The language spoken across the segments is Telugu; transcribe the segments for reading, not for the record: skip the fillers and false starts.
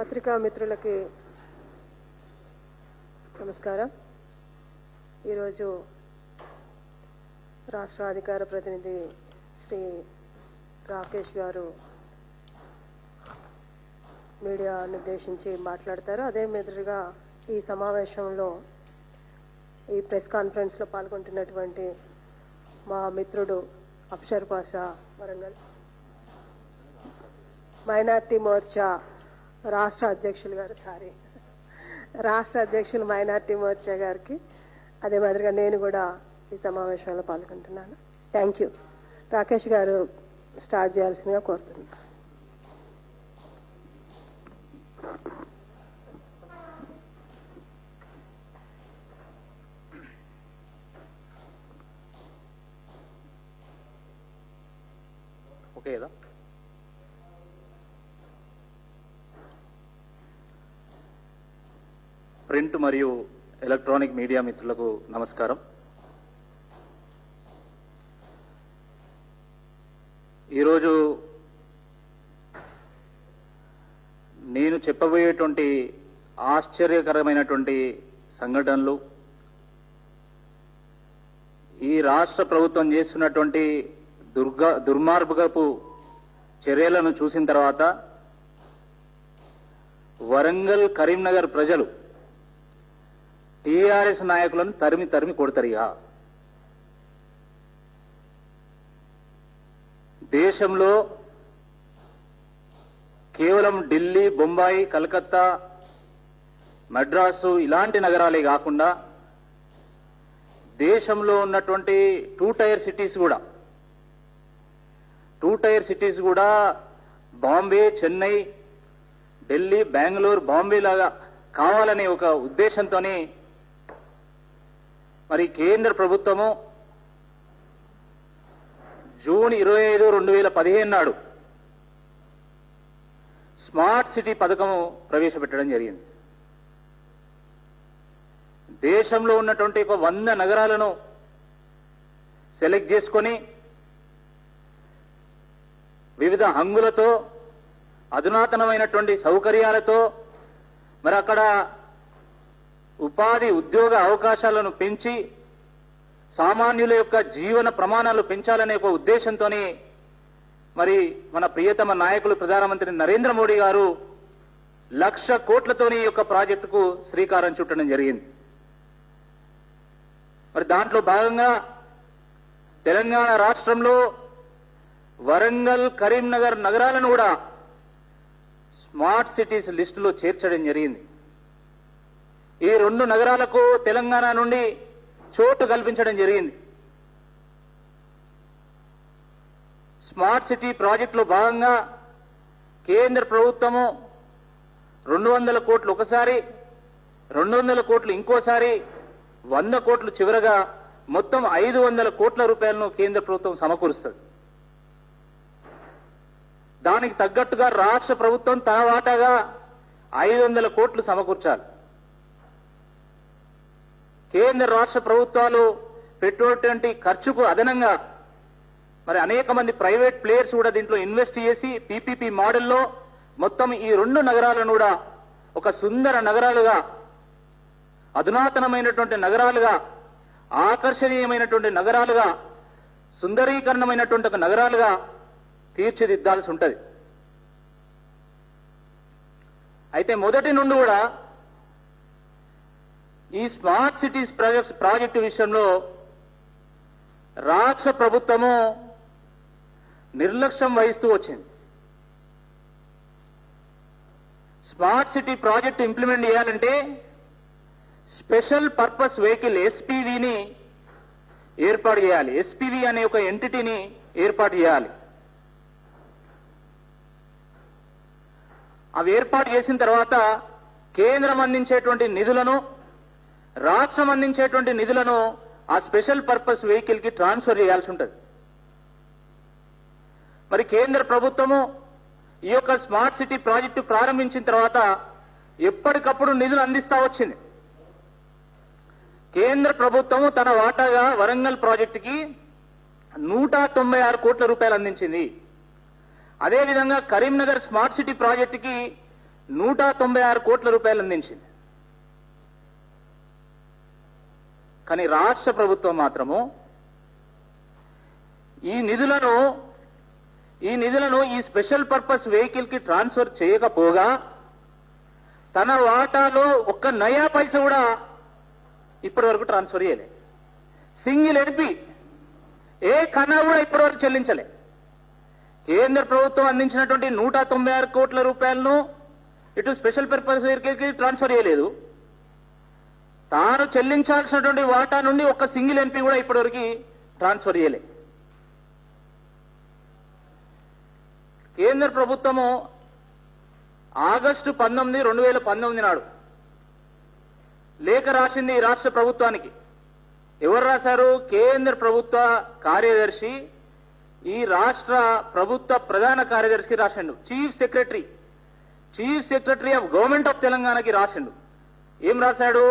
పత్రికా మిత్రులకి నమస్కారం. ఈరోజు రాష్ట్ర అధికార ప్రతినిధి శ్రీ రాకేష్ గారు మీడియాను ఉద్దేశించి మాట్లాడతారు. అదే మాదిరిగా ఈ సమావేశంలో ఈ ప్రెస్ కాన్ఫరెన్స్లో పాల్గొంటున్నటువంటి మా మిత్రుడు అఫ్షర్ పాషా వరంగల్ మైనార్టీ మోర్చా రాష్ట్ర అధ్యక్షులు మైనార్టీ మోర్చా గారికి, అదే మాదిరిగా నేను కూడా ఈ సమావేశంలో పాల్గొంటున్నాను. Thank you. రాకేష్ గారు స్టార్ట్ చేయాల్సిందిగా కోరుతున్నాను. ఓకే కదా? ప్రింట్ మరియు ఎలక్ట్రానిక్ మీడియా మిత్రులకు నమస్కారం. ఈరోజు నేను చెప్పబోయేటువంటి ఆశ్చర్యకరమైనటువంటి సంఘటనలు, ఈ రాష్ట్ర ప్రభుత్వం చేస్తున్నటువంటి దుర్మార్గపు చర్యలను చూసిన తర్వాత వరంగల్, కరీంనగర్ ప్రజలు టీఆర్ఎస్ నాయకులను తరిమి కొడతారు. ఇక దేశంలో కేవలం ఢిల్లీ, బొంబాయి, కలకత్తా, మద్రాసు ఇలాంటి నగరాలే కాకుండా దేశంలో ఉన్నటువంటి టూ టైర్ సిటీస్ కూడా బాంబే, చెన్నై, ఢిల్లీ, బెంగళూరు, బాంబే లాగా కావాలనే ఒక ఉద్దేశంతోనే మరి కేంద్ర ప్రభుత్వము జూన్ 25, 2015 నాడు స్మార్ట్ సిటీ పథకము ప్రవేశపెట్టడం జరిగింది. దేశంలో ఉన్నటువంటి ఒక 100 నగరాలను సెలెక్ట్ చేసుకొని వివిధ హంగులతో, అధునాతనమైనటువంటి సౌకర్యాలతో మరి అక్కడ ఉపాధి, ఉద్యోగ అవకాశాలను పెంచి సామాన్యుల యొక్క జీవన ప్రమాణాలు పెంచాలనే ఒక ఉద్దేశంతోనే మరి మన ప్రియతమ నాయకులు ప్రధానమంత్రి నరేంద్ర మోడీ గారు 1,00,000 కోట్లతోని ఈ యొక్క ప్రాజెక్టుకు శ్రీకారం చుట్టడం జరిగింది. మరి దాంట్లో భాగంగా తెలంగాణ రాష్ట్రంలో వరంగల్, కరీంనగర్ నగరాలను కూడా స్మార్ట్ సిటీస్ లిస్టులో చేర్చడం జరిగింది. ఈ 2 నగరాలకు తెలంగాణ నుండి చోటు కల్పించడం జరిగింది. స్మార్ట్ సిటీ ప్రాజెక్టులో భాగంగా కేంద్ర ప్రభుత్వము 200 కోట్లు ఒకసారి, 200 కోట్లు ఇంకోసారి, 100 కోట్లు చివరగా మొత్తం 500 కోట్ల రూపాయలను కేంద్ర ప్రభుత్వం సమకూరుస్తుంది. దానికి తగ్గట్టుగా రాష్ట్ర ప్రభుత్వం తన వాటాగా 500 కోట్లు సమకూర్చాలి. కేంద్ర రాష్ట్ర ప్రభుత్వాలు పెట్టేటువంటి ఖర్చుకు అదనంగా మరి అనేక మంది ప్రైవేట్ ప్లేయర్స్ కూడా దీంట్లో ఇన్వెస్ట్ చేసి పీపీపీ మోడల్లో మొత్తం ఈ 2 నగరాలను కూడా ఒక సుందర నగరాలుగా, అధునాతనమైనటువంటి నగరాలుగా, ఆకర్షణీయమైనటువంటి నగరాలుగా, సుందరీకరణమైనటువంటి ఒక నగరాలుగా తీర్చిదిద్దాల్సి ఉంటుంది. అయితే మొదటి నుండి కూడా ఈ స్మార్ట్ సిటీస్ ప్రాజెక్టు విషయంలో రాష్ట్ర ప్రభుత్వము నిర్లక్ష్యం వహిస్తూ వచ్చింది. స్మార్ట్ సిటీ ప్రాజెక్టు ఇంప్లిమెంట్ చేయాలంటే స్పెషల్ పర్పస్ వెహికల్ ఎస్పీవీని ఏర్పాటు చేయాలి. ఎస్పీవీ అనే ఒక ఎంటిటీని ఏర్పాటు చేయాలి. అవి ఏర్పాటు చేసిన తర్వాత కేంద్రం అందించేటువంటి నిధులను, రాష్ట్రం అందించేటువంటి నిధులను ఆ స్పెషల్ పర్పస్ వెహికల్ కి ట్రాన్స్ఫర్ చేయాల్సి ఉంటుంది. మరి కేంద్ర ప్రభుత్వము ఈ యొక్క స్మార్ట్ సిటీ ప్రాజెక్టు ప్రారంభించిన తర్వాత ఎప్పటికప్పుడు నిధులు అందిస్తా వచ్చింది. కేంద్ర ప్రభుత్వము తన వాటాగా వరంగల్ ప్రాజెక్టుకి 196 కోట్ల రూపాయలు అందించింది. అదేవిధంగా కరీంనగర్ స్మార్ట్ సిటీ ప్రాజెక్టుకి 196 కోట్ల రూపాయలు అందించింది. కానీ రాష్ట్ర ప్రభుత్వం మాత్రము ఈ నిధులను ఈ స్పెషల్ పర్పస్ వెహికల్ కి ట్రాన్స్ఫర్ చేయకపోగా తన వాటాలో ఒక్క నయా పైస కూడా ఇప్పటి వరకు ట్రాన్స్ఫర్ చేయలే. సింగిల్ ఎంపీ ఏ కన్నా కూడా ఇప్పటి వరకు చెల్లించలే. కేంద్ర ప్రభుత్వం అందించినటువంటి 196 కోట్ల రూపాయలను ఇటు స్పెషల్ పర్పస్ వెహికల్ కి ట్రాన్స్ఫర్ చేయలేదు. తాను చెల్లించాల్సినటువంటి వాటా నుండి ఒక్క సింగిల్ ఎంపీ కూడా ఇప్పటివరకు ట్రాన్స్ఫర్ చేయలే. కేంద్ర ప్రభుత్వము ఆగస్టు 19, 2019 నాడు లేఖ రాసింది ఈ రాష్ట్ర ప్రభుత్వానికి. ఎవరు రాశారు? కేంద్ర ప్రభుత్వ కార్యదర్శి ఈ రాష్ట్ర ప్రభుత్వ ప్రధాన కార్యదర్శికి రాసిండు. Chief secretary of government of తెలంగాణకి రాసిండు. ఏం రాశాడు?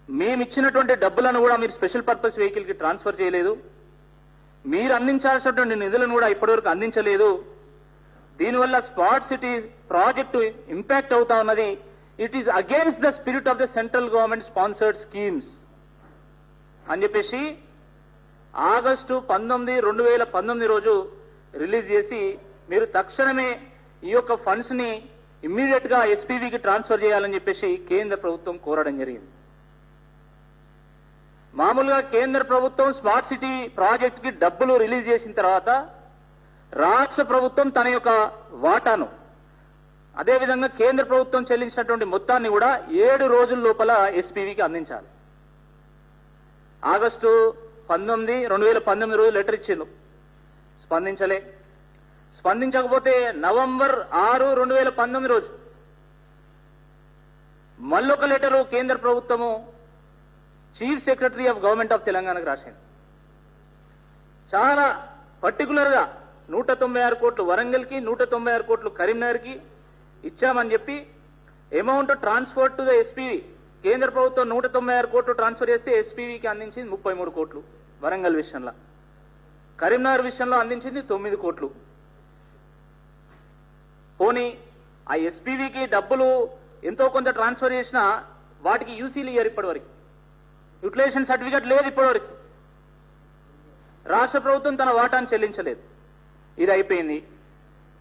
మేమిచ్చినటువంటి డబ్బులను కూడా మీరు స్పెషల్ పర్పస్ వెహికల్ కి ట్రాన్స్ఫర్ చేయలేదు. మీరు అందించాల్సినటువంటి నిధులను కూడా ఇప్పటివరకు అందించలేదు. దీనివల్ల స్మార్ట్ సిటీ ప్రాజెక్టు ఇంపాక్ట్ అవుతా ఉన్నది. It is against the spirit of the central government sponsored schemes అని చెప్పేసి ఆగస్టు 19, 2019 రోజు రిలీజ్ చేసి మీరు తక్షణమే ఈ యొక్క ఫండ్స్ ని ఇమ్మీడియట్ గా ఎస్పీవీకి ట్రాన్స్ఫర్ చేయాలని చెప్పేసి కేంద్ర ప్రభుత్వం కోరడం జరిగింది. మామూలుగా కేంద్ర ప్రభుత్వం స్మార్ట్ సిటీ ప్రాజెక్ట్ కి డబ్బులు రిలీజ్ చేసిన తర్వాత రాష్ట్ర ప్రభుత్వం తన యొక్క వాటాను అదేవిధంగా కేంద్ర ప్రభుత్వం చెల్లించినటువంటి మొత్తాన్ని కూడా 7 రోజుల లోపల ఎస్పీవీకి అందించాలి. ఆగస్టు 19, 2019 రోజు లెటర్ ఇచ్చిండు, స్పందించకపోతే నవంబర్ 6, 2019 రోజు మళ్ళొక లెటరు కేంద్ర ప్రభుత్వము chief secretary of government of తెలంగాణకు రాసింది. చాలా పర్టికులర్ గా 196 కోట్లు వరంగల్ కి, 196 కోట్లు కరీంనగర్ కి ఇచ్చామని చెప్పి amount transfer to the SPV. కేంద్ర ప్రభుత్వం 196 కోట్లు ట్రాన్స్ఫర్ చేస్తే ఎస్పీవీకి అందించింది 33 కోట్లు వరంగల్ విషయంలో. కరీంనగర్ విషయంలో అందించింది 9 కోట్లు. పోనీ ఆ ఎస్పీవీకి డబ్బులు ఎంతో కొంత ట్రాన్స్ఫర్ చేసినా వాటికి యూసీలు ఇయ్యారు ఇప్పటివరకు. యూటిలైజేషన్ సర్టిఫికేట్ లేదు ఇప్పటివరకు. రాష్ట్ర ప్రభుత్వం తన వాటాను చెల్లించలేదు. ఇది అయిపోయింది.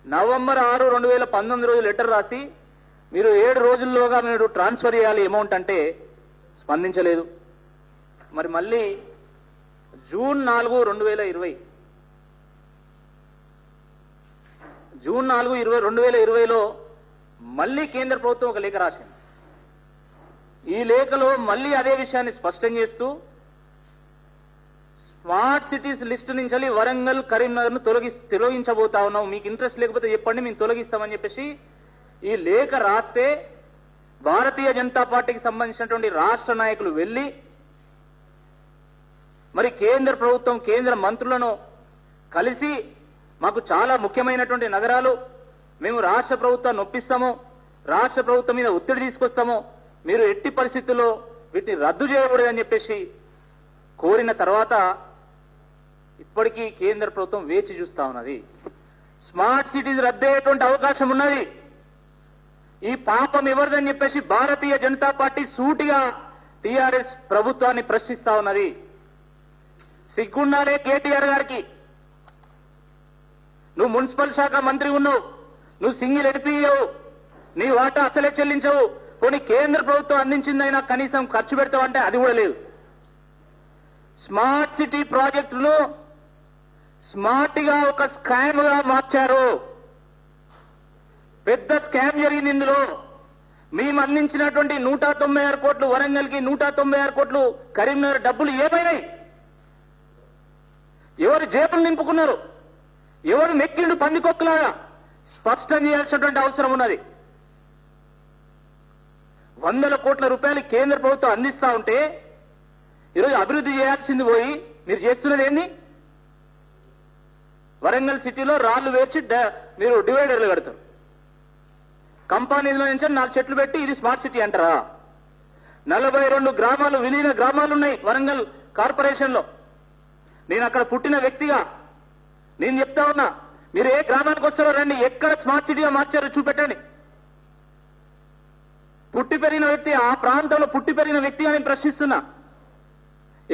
నవంబర్ 6, 2019 రోజు లెటర్ రాసి మీరు 7 రోజుల్లోగా మీరు ట్రాన్స్ఫర్ చేయాలి అమౌంట్ అంటే స్పందించలేదు. మరి మళ్ళీ జూన్ 4, 2020లో మళ్ళీ కేంద్ర ప్రభుత్వం ఒక లేఖ రాసింది. ఈ లేఖలో మళ్ళీ అదే విషయాన్ని స్పష్టం చేస్తూ స్మార్ట్ సిటీస్ లిస్టు నుంచి వరంగల్, కరీంనగర్ ను తొలగించబోతా ఉన్నాం, మీకు ఇంట్రెస్ట్ లేకపోతే చెప్పండి మేము తొలగిస్తామని చెప్పేసి ఈ లేఖ రాస్తే భారతీయ జనతా పార్టీకి సంబంధించినటువంటి రాష్ట్ర నాయకులు వెళ్లి మరి కేంద్ర ప్రభుత్వం కేంద్ర మంత్రులను కలిసి మాకు చాలా ముఖ్యమైనటువంటి నగరాలు, మేము రాష్ట్ర ప్రభుత్వాన్ని ఒప్పిస్తాము, రాష్ట్ర ప్రభుత్వం మీద ఒత్తిడి తీసుకొస్తాము, మీరు ఎట్టి పరిస్థితుల్లో వీటిని రద్దు చేయకూడదని చెప్పేసి కోరిన తర్వాత ఇప్పటికీ కేంద్ర ప్రభుత్వం వేచి చూస్తా ఉన్నది. స్మార్ట్ సిటీస్ రద్దయ్యేటువంటి అవకాశం ఉన్నది. ఈ పాపం ఎవరిదని చెప్పేసి భారతీయ జనతా పార్టీ సూటిగా టీఆర్ఎస్ ప్రభుత్వాన్ని ప్రశ్నిస్తా ఉన్నది. సిగ్గుండాలే కేటీఆర్ గారికి. నువ్వు మున్సిపల్ శాఖ మంత్రి ఉన్నావు, నువ్వు సింగిల్ ఎంపీయవు, నీ వాటా అసలే చెల్లించవు, పోనీ కేంద్ర ప్రభుత్వం అందించిందైనా కనీసం ఖర్చు పెడతావంటే అది కూడా లేదు. స్మార్ట్ సిటీ ప్రాజెక్టును స్మార్ట్ గా ఒక స్కామ్ గా మార్చారు. పెద్ద స్కామ్ జరిగింది ఇందులో. మేము అందించినటువంటి 196 కోట్లు వరంగల్ కి, 196 కోట్లు కరీంనగర్ డబ్బులు ఏమైనాయి? ఎవరు జేబులు నింపుకున్నారు? ఎవరు నెక్కిండు పందికొక్కలాగా? స్పష్టం చేయాల్సినటువంటి అవసరం ఉన్నది. 100 కోట్ల రూపాయలు కేంద్ర ప్రభుత్వం అందిస్తా ఉంటే ఈరోజు అభివృద్ధి చేయాల్సింది పోయి మీరు చేస్తున్నది ఏంది? వరంగల్ సిటీలో రాళ్లు వేర్చి మీరు డివైడర్లు కడతారు. కంపెనీలో నుంచి 4 చెట్లు పెట్టి ఇది స్మార్ట్ సిటీ అంటారా? 42 గ్రామాలు, విలీన గ్రామాలు ఉన్నాయి వరంగల్ కార్పొరేషన్ లో. నేను అక్కడ పుట్టిన వ్యక్తిగా నేను చెప్తా ఉన్నా, మీరు ఏ గ్రామానికి వస్తారో రండి, ఎక్కడ స్మార్ట్ సిటీగా మార్చారో చూపెట్టండి. పుట్టి పెరిగిన వ్యక్తి, ఆ ప్రాంతంలో పుట్టి పెరిగిన వ్యక్తి అని ప్రశ్నిస్తున్నా.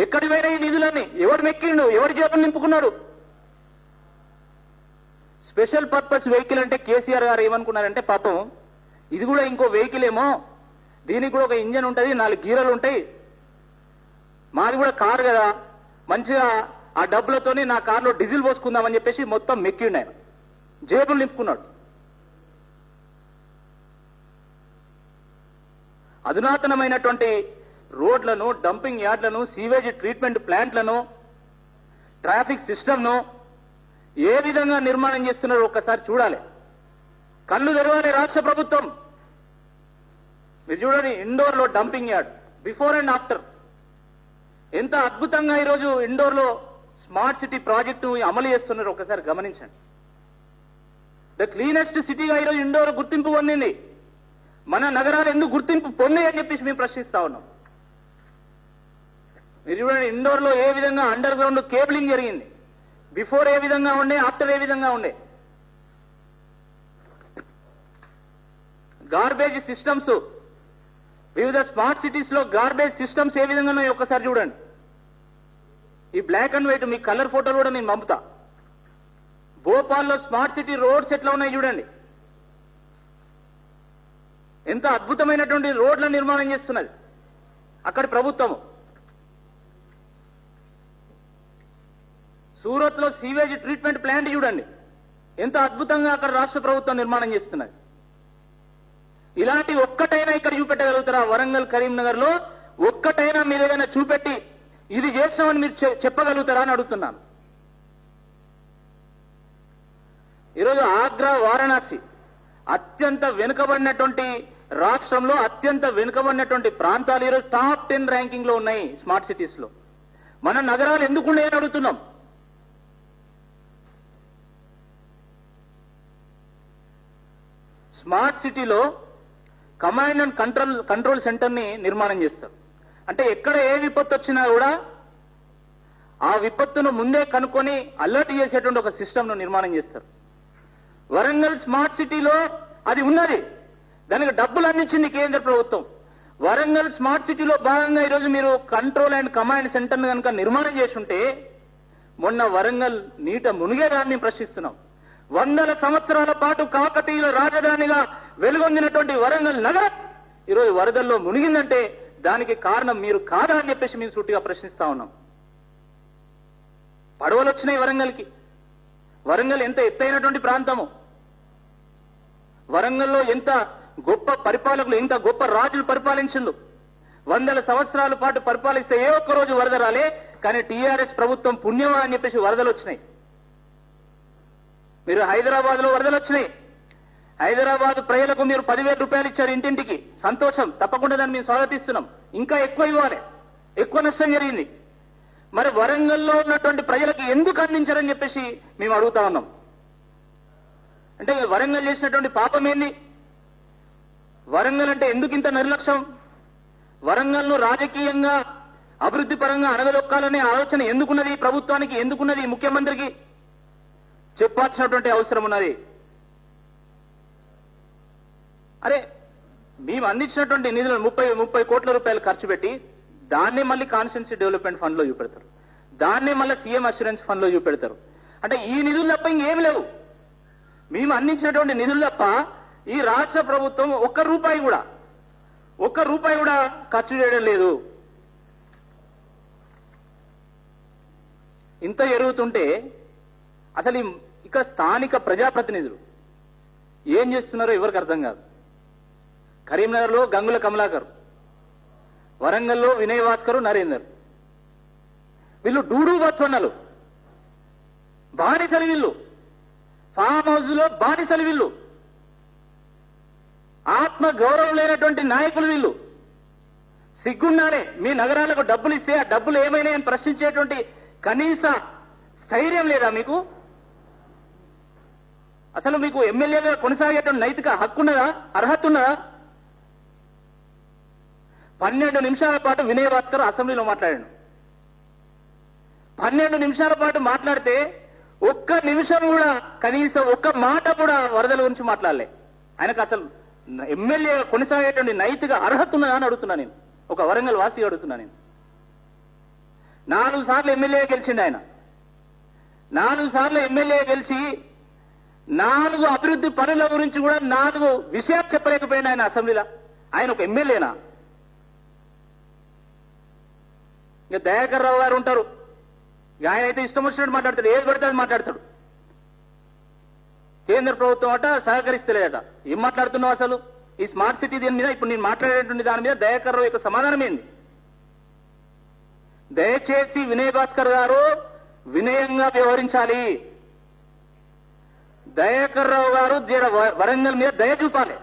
ఎక్కడి పోయినా ఈ నిధులన్నీ? ఎవడు మెక్కిండు? ఎవరి జేబులు నింపుకున్నాడు? స్పెషల్ పర్పస్ వెహికల్ అంటే కేసీఆర్ గారు ఏమనుకున్నారంటే, పాపం ఇది కూడా ఇంకో వెహికల్ ఏమో, దీనికి కూడా ఒక ఇంజన్ ఉంటుంది, 4 గీరలు ఉంటాయి, మాది కూడా కారు కదా, మంచిగా ఆ డబ్బులతోనే నా కారులో డీజిల్ పోసుకుందామని చెప్పేసి మొత్తం మెక్కిండు. ఆయన జేబులు నింపుకున్నాడు. అధునాతనమైనటువంటి రోడ్లను, డంపింగ్ యార్డ్లను, సీవేజ్ ట్రీట్మెంట్ ప్లాంట్లను, ట్రాఫిక్ సిస్టమ్ను ఏ విధంగా నిర్మాణం చేస్తున్నారో ఒక్కసారి చూడాలి. కళ్ళు తెరవాలి రాష్ట్ర ప్రభుత్వం. మీరు చూడండి, ఇండోర్ లో dumping yard before and after ఎంత అద్భుతంగా ఈరోజు ఇండోర్ లో స్మార్ట్ సిటీ ప్రాజెక్టు అమలు చేస్తున్నారు ఒకసారి గమనించండి. ద క్లీనెస్ట్ సిటీగా ఈరోజు ఇండోర్ గుర్తింపు పొందింది. మన నగరాలు ఎందుకు గుర్తింపు పొందాయి అని చెప్పేసి మేము ప్రశ్నిస్తా ఉన్నాం. మీరు చూడండి, ఇండోర్ లో ఏ విధంగా అండర్ గ్రౌండ్ కేబులింగ్ జరిగింది. బిఫోర్ ఏ విధంగా ఉండే, ఆఫ్టర్ ఏ విధంగా ఉండే. గార్బేజ్ సిస్టమ్స్, వివిధ స్మార్ట్ సిటీస్ లో గార్బేజ్ సిస్టమ్స్ ఏ విధంగా ఉన్నాయో ఒక్కసారి చూడండి. ఈ బ్లాక్ అండ్ వైట్ మీ కలర్ ఫోటోలు కూడా నేను పంపుతా. భోపాల్లో స్మార్ట్ సిటీ రోడ్స్ ఎట్లా ఉన్నాయి చూడండి. ఎంత అద్భుతమైనటువంటి రోడ్ల నిర్మాణం చేస్తున్నది అక్కడి ప్రభుత్వము. సూరత్ లో సీవేజ్ ట్రీట్మెంట్ ప్లాంట్ చూడండి, ఎంత అద్భుతంగా అక్కడ రాష్ట్ర ప్రభుత్వం నిర్మాణం చేస్తున్నది. ఇలాంటి ఒక్కటైనా ఇక్కడ చూపెట్టగలుగుతారా? వరంగల్, కరీంనగర్ లో ఒక్కటైనా మీరు ఏదైనా చూపెట్టి ఇది చేస్తామని మీరు చెప్పగలుగుతారా అని అడుగుతున్నాను. ఈరోజు ఆగ్రా, వారణాసి అత్యంత వెనుకబడినటువంటి రాష్ట్రంలో అత్యంత వెనుకబడినటువంటి ప్రాంతాలు ఈరోజు టాప్ 10 ర్యాంకింగ్ లో ఉన్నాయి స్మార్ట్ సిటీస్ లో. మన నగరాలు ఎందుకున్నాయని అడుగుతున్నాం. స్మార్ట్ సిటీలో కమాండ్ అండ్ కంట్రోల్ సెంటర్ ని నిర్మాణం చేస్తారు. అంటే ఎక్కడ ఏ విపత్తు వచ్చినా కూడా ఆ విపత్తును ముందే కనుక్కొని అలర్ట్ చేసేటువంటి ఒక సిస్టమ్ ను నిర్మాణం చేస్తారు. వరంగల్ స్మార్ట్ సిటీలో అది ఉన్నది, దానికి డబ్బులు అందించింది కేంద్ర ప్రభుత్వం. వరంగల్ స్మార్ట్ సిటీలో భాగంగా ఈరోజు మీరు కంట్రోల్ అండ్ కమాండ్ సెంటర్ ను కనుక నిర్మాణం చేస్తుంటే, మొన్న వరంగల్ నీట మునిగేదాన్ని ప్రశ్నిస్తున్నాం. 100 సంవత్సరాల పాటు కాకతీయుల రాజధానిగా వెలుగొందినటువంటి వరంగల్ నగరం ఈరోజు వరదల్లో మునిగిందంటే దానికి కారణం మీరు కాదా అని చెప్పేసి మేము సూటిగా ప్రశ్నిస్తా ఉన్నాం. పడవలు వచ్చినాయి వరంగల్కి. వరంగల్ ఎంత ఎత్తైనటువంటి ప్రాంతము. వరంగల్లో ఎంత గొప్ప పరిపాలకులు, ఎంత గొప్ప రాజులు పరిపాలించిండ్రు. 100 సంవత్సరాల పాటు పరిపాలిస్తే ఏ ఒక్క రోజు వరద రాలే, కానీ టీఆర్ఎస్ ప్రభుత్వం పుణ్యమా అని చెప్పేసి వరదలు వచ్చినాయి. మీరు హైదరాబాద్ లో వరదలు వచ్చినాయి. హైదరాబాద్ ప్రజలకు మీరు 10,000 రూపాయలు ఇచ్చారు ఇంటింటికి, సంతోషం, తప్పకుండా దాన్ని మేము స్వాగతిస్తున్నాం. ఇంకా ఎక్కువ ఇవ్వాలి, ఎక్కువ నష్టం జరిగింది. మరి వరంగల్లో ఉన్నటువంటి ప్రజలకు ఎందుకు అందించారని చెప్పేసి మేము అడుగుతా ఉన్నాం. అంటే వరంగల్ చేసినటువంటి పాపం ఏంది? వరంగల్ అంటే ఎందుకు ఇంత నిర్లక్ష్యం? వరంగల్ను రాజకీయంగా అభివృద్ధి పరంగా అణగదొక్కాలనే ఆలోచన ఎందుకున్నది ప్రభుత్వానికి, ఎందుకున్నది ముఖ్యమంత్రికి? చెప్పాల్సినటువంటి అవసరం ఉన్నది. అరే, మేము అందించినటువంటి నిధులను 30 కోట్ల రూపాయలు ఖర్చు పెట్టి దాన్నే మళ్ళీ కాన్స్టిట్యున్సీ డెవలప్మెంట్ ఫండ్ లో చూపెడతారు, దాన్నే మళ్ళీ సీఎం అష్యూరెన్స్ ఫండ్ లో చూపెడతారు. అంటే ఈ నిధులు తప్ప ఇంకేం లేవు. మేము అందించినటువంటి నిధులు తప్ప ఈ రాష్ట్ర ప్రభుత్వం ఒక్క రూపాయి కూడా ఖర్చు చేయడం లేదు. ఇంత జరుగుతుంటే అసలు ఇక్కడ స్థానిక ప్రజాప్రతినిధులు ఏం చేస్తున్నారో ఎవరికి అర్థం కాదు. కరీంనగర్ లో గంగుల కమలాకర్, వరంగల్లో వినయ్ భాస్కర్, నరేందర్, వీళ్ళు డూడు బచ్చన్నలు, బానిసలు వీళ్ళు, ఫామ్ హౌస్ లో బానిసలు వీళ్ళు, ఆత్మ గౌరవం లేనటువంటి నాయకులు వీళ్ళు. సిగ్గుండాలే. మీ నగరాలకు డబ్బులు ఇస్తే ఆ డబ్బులు ఏమైనాయని ప్రశ్నించేటువంటి కనీస స్థైర్యం లేదా మీకు? అసలు మీకు ఎమ్మెల్యేగా కొనసాగేటువంటి నైతిక హక్కు ఉన్నదా, అర్హత ఉన్నదా? 12 నిమిషాల పాటు వినయ్ భాస్కర్ అసెంబ్లీలో మాట్లాడాడు. 12 నిమిషాల పాటు మాట్లాడితే ఒక్క నిమిషం కూడా, కనీసం ఒక్క మాట కూడా వరదల గురించి మాట్లాడలే. ఆయనకు అసలు ఎమ్మెల్యే కొనసాగేటువంటి నైతిక అర్హత ఉన్నదా అని అడుగుతున్నా నేను. ఒక వరంగల్ వాసిగా అడుగుతున్నా నేను. 4 సార్లు ఎమ్మెల్యే గెలిచిండు ఆయన. 4 సార్లు ఎమ్మెల్యే గెలిచి 4 అభివృద్ధి పనుల గురించి కూడా 4 విషయాలు చెప్పలేకపోయినా ఆయన అసెంబ్లీలో. ఆయన ఒక ఎమ్మెల్యేనా? ఇంకా దయాకర్ రావు గారు ఉంటారు. ఆయన అయితే ఇష్టం వచ్చినట్టు మాట్లాడతాడు, ఏది పడితే అది మాట్లాడతాడు. కేంద్ర ప్రభుత్వం అట సహకరిస్తలేదట. ఏం మాట్లాడుతున్నావు అసలు? ఈ స్మార్ట్ సిటీ దీని మీద ఇప్పుడు నేను మాట్లాడేటువంటి దాని మీద దయాకర్ రావు యొక్క సమాధానం ఏంది? దయచేసి వినయ్ భాస్కర్ గారు వినయంగా వ్యవహరించాలి. దయాకర్ రావు గారు వరంగల్ మీద దయ చూపాలి.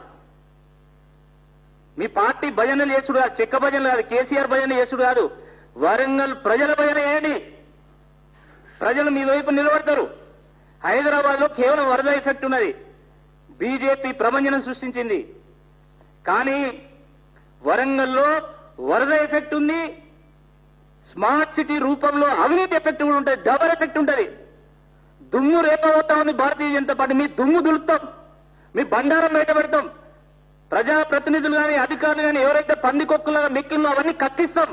మీ పార్టీ భజనలు చేసుడు కాదు, చెక్క భజనలు కాదు, కేసీఆర్ భజన చేసుడు కాదు. వరంగల్ ప్రజల భజన ఏంటి? ప్రజలు మీ వైపు నిలబడతారు. హైదరాబాద్ లో కేవలం వరద ఎఫెక్ట్ ఉన్నది. బీజేపీ ప్రభంజనం సృష్టించింది. కానీ వరంగల్లో వరద ఎఫెక్ట్ ఉంది. స్మార్ట్ సిటీ రూపంలో అవినీతి ఎఫెక్ట్ కూడా ఉంటుంది, డబల్ ఎఫెక్ట్ ఉంటుంది. దుమ్ము రేపబోతా ఉంది భారతీయ జనతా పార్టీ. మీ దుమ్ము దులుపుతాం, మీ బండారం బయట పెడతాం. ప్రజాప్రతినిధులు కానీ అధికారులు కానీ ఎవరైతే పందికొక్కుల మెక్కిల్లో అవన్నీ కక్కిస్తాం.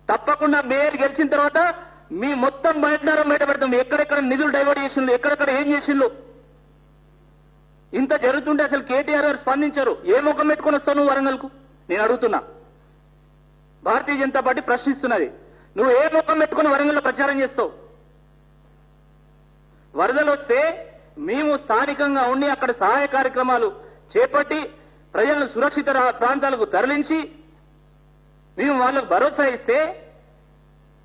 తప్పకుండా మేయర్ గెలిచిన తర్వాత మీ మొత్తం బండారం బయట పెడతాం. ఎక్కడెక్కడ నిధులు డైవర్ట్ చేసిండ్రు, ఎక్కడెక్కడ ఏం చేసిండ్రు. ఇంత జరుగుతుంటే అసలు కేటీఆర్ గారు స్పందించారు. ఏ ముఖం పెట్టుకుని వస్తావు నువ్వు వరంగల్కు? నేను అడుగుతున్నా. భారతీయ జనతా పార్టీ ప్రశ్నిస్తున్నది. నువ్వు ఏ ముఖం పెట్టుకుని వరంగల్లో ప్రచారం చేస్తావు? వరదలు వస్తే మేము స్థానికంగా ఉండి అక్కడ సహాయ కార్యక్రమాలు చేపట్టి ప్రజలను సురక్షిత ప్రాంతాలకు తరలించి మేము వాళ్ళకు భరోసా ఇస్తే,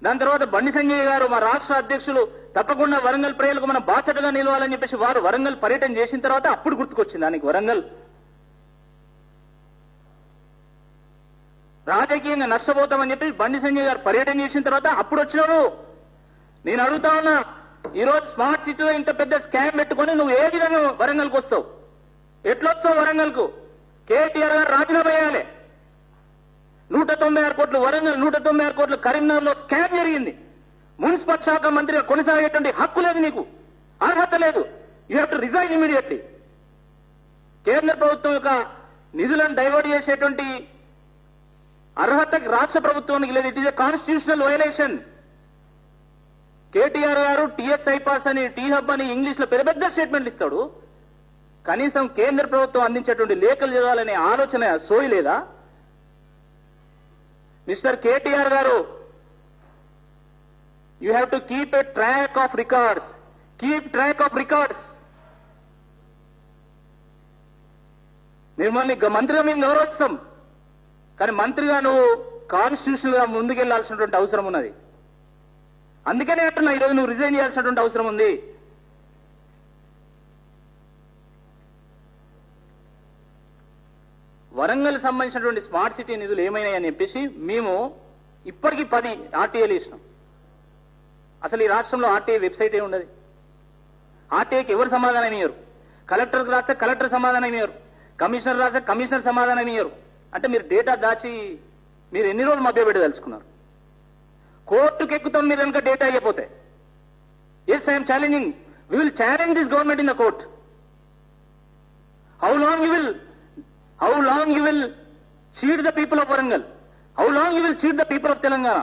దాని తర్వాత బండి సంజయ్ గారు మా రాష్ట్ర అధ్యక్షులు తప్పకుండా వరంగల్ ప్రజలకు మనం బాధ్యతగా నిలవాలని చెప్పేసి వారు వరంగల్ పర్యటన చేసిన తర్వాత అప్పుడు గుర్తుకొచ్చింది దానికి వరంగల్ రాజకీయంగా నష్టపోతామని చెప్పి బండి సంజయ్ గారు పర్యటన చేసిన తర్వాత అప్పుడు వచ్చినాడు. నేను అడుగుతా ఉన్నా, ఈరోజు స్మార్ట్ సిటీలో ఇంత పెద్ద స్కామ్ పెట్టుకొని నువ్వు ఏ విధంగా వరంగల్కి వస్తావు? ఎట్లొస్తావు వరంగల్కు? కేటీఆర్ గారు రాజీనామా చేయాలి. 196 కోట్లు వరంగల్, 196 కోట్లు కరీంనగర్ లో స్కామ్ జరిగింది. మున్సిపల్ శాఖ మంత్రిగా కొనసాగేటువంటి హక్కు లేదు, నీకు అర్హత లేదు. You have to resign immediately. కేంద్ర ప్రభుత్వం యొక్క నిధులను డైవర్ట్ చేసేటువంటి అర్హత రాష్ట్ర ప్రభుత్వానికి లేదు. It is a constitutional violation. KTR గారు టీఎస్ఐ పాస్ అని, టీ హబ్ అని ఇంగ్లీష్ లో పెద్ద పెద్ద స్టేట్మెంట్లు ఇస్తాడు. కనీసం కేంద్ర ప్రభుత్వం అందించేటువంటి లేఖలు చదవాలనే ఆలోచన సోయి లేదా? మిస్టర్ కేటీఆర్ గారు, you have to keep a track of records. Keep track of records. మిమ్మల్ని మంత్రిగా మేము గౌరవిస్తాం, కానీ మంత్రిగా నువ్వు కాన్స్టిట్యూషనల్ గా ముందుకెళ్లాల్సినటువంటి అవసరం ఉన్నది. అందుకనే అంటున్నా, ఈరోజు నువ్వు రిజైన్ చేయాల్సినటువంటి అవసరం ఉంది. వరంగల్ సంబంధించినటువంటి స్మార్ట్ సిటీ నిధులు ఏమైనాయని చెప్పేసి మేము ఇప్పటికీ 10 ఆర్టీఏలు ఇచ్చినాం. అసలు ఈ రాష్ట్రంలో ఆర్టీఏ వెబ్సైట్ ఏమి ఉండదు. ఆర్టీఏకి ఎవరు సమాధానం ఇయ్యరు. కలెక్టర్కి రాస్తే కలెక్టర్ సమాధానం ఇయ్యరు, కమిషనర్ రాస్తే కమిషనర్ సమాధానం ఇయ్యరు. అంటే మీరు డేటా దాచి మీరు ఎన్ని రోజులు మభ్యపెట్టదలుచుకున్నారు? కోర్టుకు ఎక్కుతాం మీరు కనుక డేటా అయిపోతే. Yes, I'm challenging. We will challenge this government in the court. How long you will cheat the people of Warangal? How long you will cheat the people of Telangana?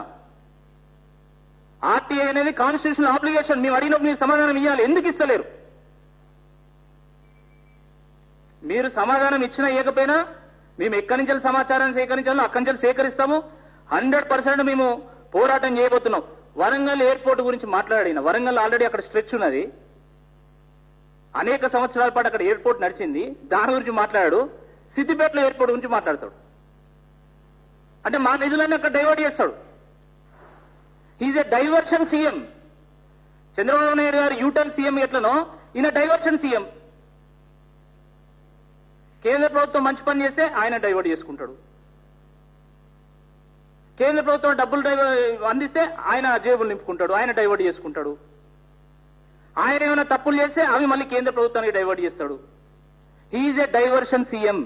RTA అనేది కాన్స్టిట్యూషనల్ ఆబ్లిగేషన్. మేము అడిగినప్పుడు మీరు సమాధానం ఇవ్వాలి. ఎందుకు ఇస్తలేరు? మీరు సమాధానం ఇచ్చినా ఇవ్వకపోయినా మేము ఎక్కడి నుంచి సమాచారం సేకరించాలో అక్కడి నుంచి సేకరిస్తాము. 100% మేము పోరాటం చేయబోతున్నాం. వరంగల్ ఎయిర్పోర్ట్ గురించి మాట్లాడిన, వరంగల్ ఆల్రెడీ అక్కడ స్ట్రెచ్ ఉన్నది, అనేక సంవత్సరాల పాటు అక్కడ ఎయిర్పోర్ట్ నడిచింది. దాని గురించి మాట్లాడాడు. సిద్దిపేటలో ఎయిర్పోర్ట్ గురించి మాట్లాడతాడు. అంటే మా నిధులన్నీ అక్కడ డైవర్ట్ చేస్తాడు. Is a diversion CM. Chandrababu Naidu గారు యూటర్న్ సీఎం ఎట్లనో ఈయన డైవర్షన్ సీఎం. కేంద్ర ప్రభుత్వం మంచి పని చేస్తే ఆయన డైవర్ట్ చేసుకుంటాడు. కేంద్ర ప్రభుత్వం డబ్బులు అందిస్తే ఆయన జేబులు నింపుకుంటాడు, ఆయన డైవర్ట్ చేసుకుంటాడు. ఆయన ఏమైనా తప్పులు చేస్తే అవి మళ్ళీ కేంద్ర ప్రభుత్వానికి డైవర్ట్ చేస్తాడు. He is a diversion CM.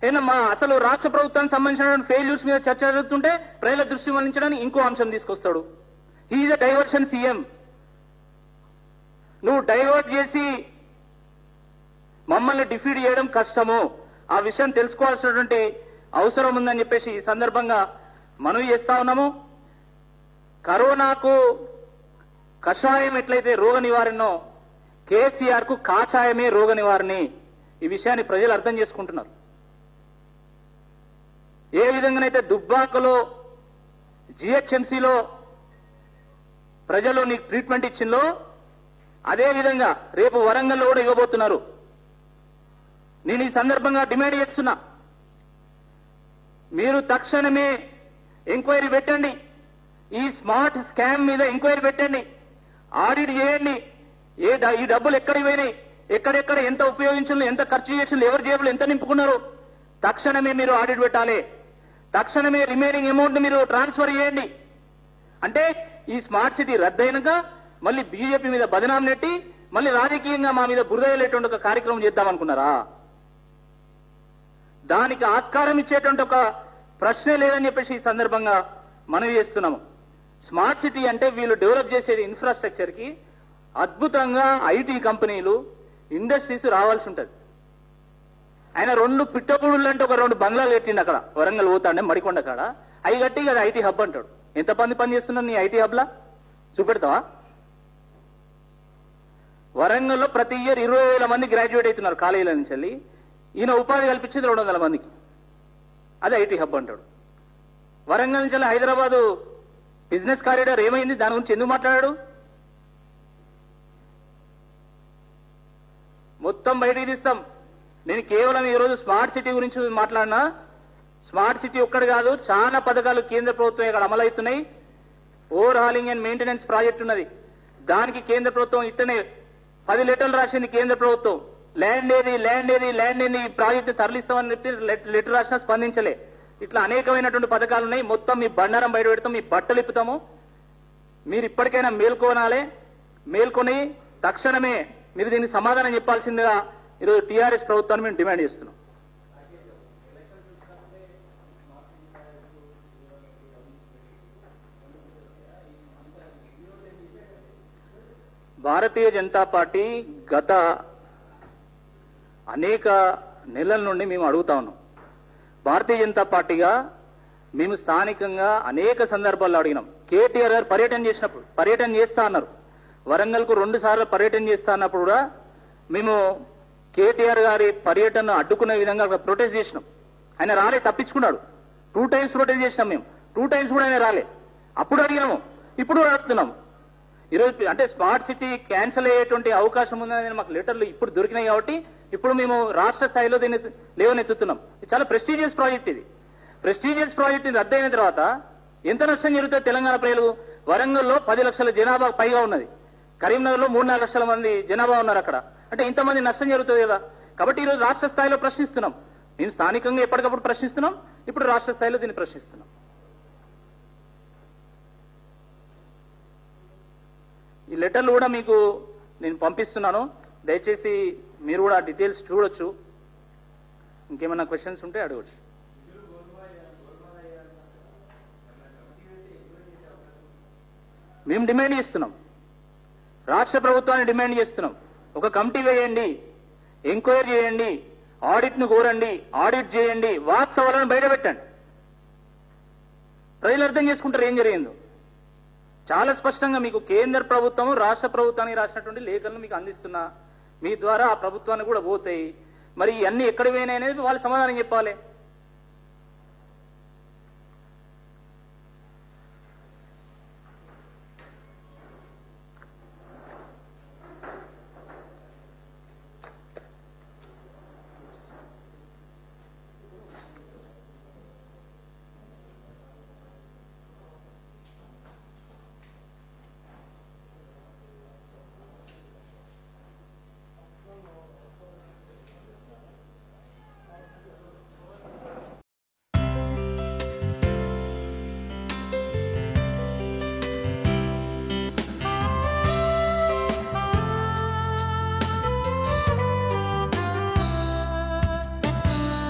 ఏనమ్మా, అసలు రాష్ట్ర ప్రభుత్వానికి సంబంధించిన ఫెయిల్యూర్స్ మీద చర్చ జరుగుతుంటే ప్రజల దృష్టి మళ్లించడానికి ఇంకో అంశం తీసుకొస్తాడు. He is a diversion CM. నువ్వు డైవర్ట్ చేసి మమ్మల్ని డిఫీట్ చేయడం కష్టము. ఆ విషయం తెలుసుకోవాల్సినటువంటి అవసరం ఉందని చెప్పేసి ఈ సందర్భంగా మనవి చేస్తా ఉన్నాము. కరోనాకు కషాయం ఎట్లయితే రోగ నివారణో కేసీఆర్ కు కాషాయమే రోగ నివారణి. ఈ విషయాన్ని ప్రజలు అర్థం చేసుకుంటున్నారు. ఏ విధంగానైతే దుబ్బాకలో జిహెచ్ఎంసీలో ప్రజలు నీకు ట్రీట్మెంట్ ఇచ్చిందో అదే విధంగా రేపు వరంగల్లో కూడా ఇవ్వబోతున్నారు. నేను ఈ సందర్భంగా డిమాండ్ చేస్తున్నా, మీరు తక్షణమే ఎంక్వైరీ పెట్టండి. ఈ స్మార్ట్ స్కామ్ మీద ఎంక్వైరీ పెట్టండి, ఆడిట్ చేయండి. ఈ డబ్బులు ఎక్కడికి పోయినాయి, ఎక్కడెక్కడ ఎంత ఉపయోగించాలి, ఎంత ఖర్చు చేసింది, ఎవరి జేబులు ఎంత నింపుకున్నారు, తక్షణమే మీరు ఆడిట్ పెట్టాలి. తక్షణమే రిమైనింగ్ అమౌంట్ మీరు ట్రాన్స్ఫర్ చేయండి. అంటే ఈ స్మార్ట్ సిటీ రద్దయినాక మళ్ళీ బీజేపీ మీద బదనాం నెట్టి మళ్ళీ రాజకీయంగా మా మీద బురదయ్యేటువంటి ఒక కార్యక్రమం చేద్దామనుకున్నారా? దానికి ఆస్కారం ఇచ్చేటువంటి ఒక ప్రశ్నే లేదని చెప్పేసి ఈ సందర్భంగా మనవి చేస్తున్నాము. స్మార్ట్ సిటీ అంటే వీళ్ళు డెవలప్ చేసేది ఇన్ఫ్రాస్ట్రక్చర్ కి అద్భుతంగా ఐటీ కంపెనీలు, ఇండస్ట్రీస్ రావాల్సి ఉంటుంది. ఆయన 2 పిట్టగూడులు అంటే ఒక 2 బంగ్లాలు కట్టిండు అక్కడ వరంగల్ పోతాండే మడికొండ కాడ. అవి కట్టి కదా ఐటీ హబ్ అంటాడు. ఎంతమంది పని చేస్తున్నారు నీ ఐటీ హబ్లా చూపెడతావా? వరంగల్లో ప్రతి ఇయర్ 20,000 మంది గ్రాడ్యుయేట్ అవుతున్నారు కాలేజీల నుంచి వెళ్ళి. ఈయన ఉపాధి కల్పించేది 200 మందికి. అది ఐటీ హబ్ అంటాడు. వరంగల్ నుంచి వెళ్ళి హైదరాబాదు బిజినెస్ కారిడార్ ఏమైంది? దాని గురించి ఎందుకు మాట్లాడాడు? మొత్తం బయటికి తీస్తాం. నేను కేవలం ఈరోజు స్మార్ట్ సిటీ గురించి మాట్లాడినా. స్మార్ట్ సిటీ ఒక్కటి కాదు, చాలా పథకాలు కేంద్ర ప్రభుత్వం ఇక్కడ అమలవుతున్నాయి. Overhauling and maintenance project ఉన్నది. దానికి కేంద్ర ప్రభుత్వం ఇట్టనే 10 లెటర్లు రాసింది. కేంద్ర ప్రభుత్వం ల్యాండ్ ఏది ఈ ప్రాజెక్టు తరలిస్తామని చెప్పి లెటర్ రాసినా స్పందించలే. ఇట్లా అనేకమైనటువంటి పథకాలు ఉన్నాయి. మొత్తం మీ బండారం బయట పెడతాం, మీ బట్టలు ఇప్పుతాము. మీరు ఇప్పటికైనా మేల్కొని తక్షణమే మీరు దీనికి సమాధానం చెప్పాల్సిందిగా ఈరోజు టీఆర్ఎస్ ప్రభుత్వాన్ని మేము డిమాండ్ చేస్తున్నాం. భారతీయ జనతా పార్టీ గత అనేక నెలల నుండి మేము అడుగుతా ఉన్నాం. భారతీయ జనతా పార్టీగా మేము స్థానికంగా అనేక సందర్భాల్లో అడిగినాం. కేటీఆర్ గారు పర్యటన చేస్తా అన్నారు. వరంగల్కు 2 సార్లు పర్యటన చేస్తా అన్నప్పుడు కూడా మేము కేటీఆర్ గారి పర్యటనను అడ్డుకునే విధంగా అక్కడ ప్రొటెస్ట్ చేసినాం. ఆయన రాలే, తప్పించుకున్నాడు. 2 టైమ్స్ ప్రొటెస్ట్ చేసినాం మేము. 2 టైమ్స్ కూడా ఆయన రాలే. అప్పుడు అడిగినాము, ఇప్పుడు అడుగుతున్నాం. ఈరోజు అంటే స్మార్ట్ సిటీ క్యాన్సిల్ అయ్యేటువంటి అవకాశం ఉందని మాకు లెటర్లు ఇప్పుడు దొరికినాయి. కాబట్టి ఇప్పుడు మేము రాష్ట్ర స్థాయిలో దీన్ని లేవనెత్తుతున్నాం. ఇది చాలా ప్రెస్టీజియస్ ప్రాజెక్ట్. ఇది ప్రెస్టీజియస్ ప్రాజెక్ట్ రద్దయిన తర్వాత ఎంత నష్టం జరుగుతుంది తెలంగాణ ప్రజలు? వరంగల్లో 10 లక్షల జనాభా పైగా ఉన్నది. కరీంనగర్లో 3-4 లక్షల మంది జనాభా ఉన్నారు అక్కడ. అంటే ఇంతమంది నష్టం జరుగుతుంది కదా. కాబట్టి ఈరోజు రాష్ట్ర స్థాయిలో ప్రశ్నిస్తున్నాం. మేము స్థానికంగా ఎప్పటికప్పుడు ప్రశ్నిస్తున్నాం, ఇప్పుడు రాష్ట్ర స్థాయిలో దీన్ని ప్రశ్నిస్తున్నాం. ఈ లెటర్లు కూడా మీకు నేను పంపిస్తున్నాను. దయచేసి మీరు కూడా డీటెయిల్స్ చూడొచ్చు. ఇంకేమైనా క్వశ్చన్స్ ఉంటే అడగవచ్చు. మేము డిమాండ్ చేస్తున్నాం, రాష్ట్ర ప్రభుత్వాన్ని డిమాండ్ చేస్తున్నాం. ఒక కమిటీ వేయండి, ఎంక్వైరీ చేయండి, ఆడిట్ ను కోరండి, ఆడిట్ చేయండి, వాస్తవాలను బయట పెట్టండి. ప్రజలు అర్థం చేసుకుంటారు ఏం జరిగిందో. చాలా స్పష్టంగా మీకు కేంద్ర ప్రభుత్వం రాష్ట్ర ప్రభుత్వానికి రాసినటువంటి లేఖలను మీకు అందిస్తున్నా. మీ ద్వారా ఆ ప్రభుత్వానికి కూడా పోతాయి. మరి ఇవన్నీ ఎక్కడ పోయినాయి అనేది వాళ్ళు సమాధానం చెప్పాలి.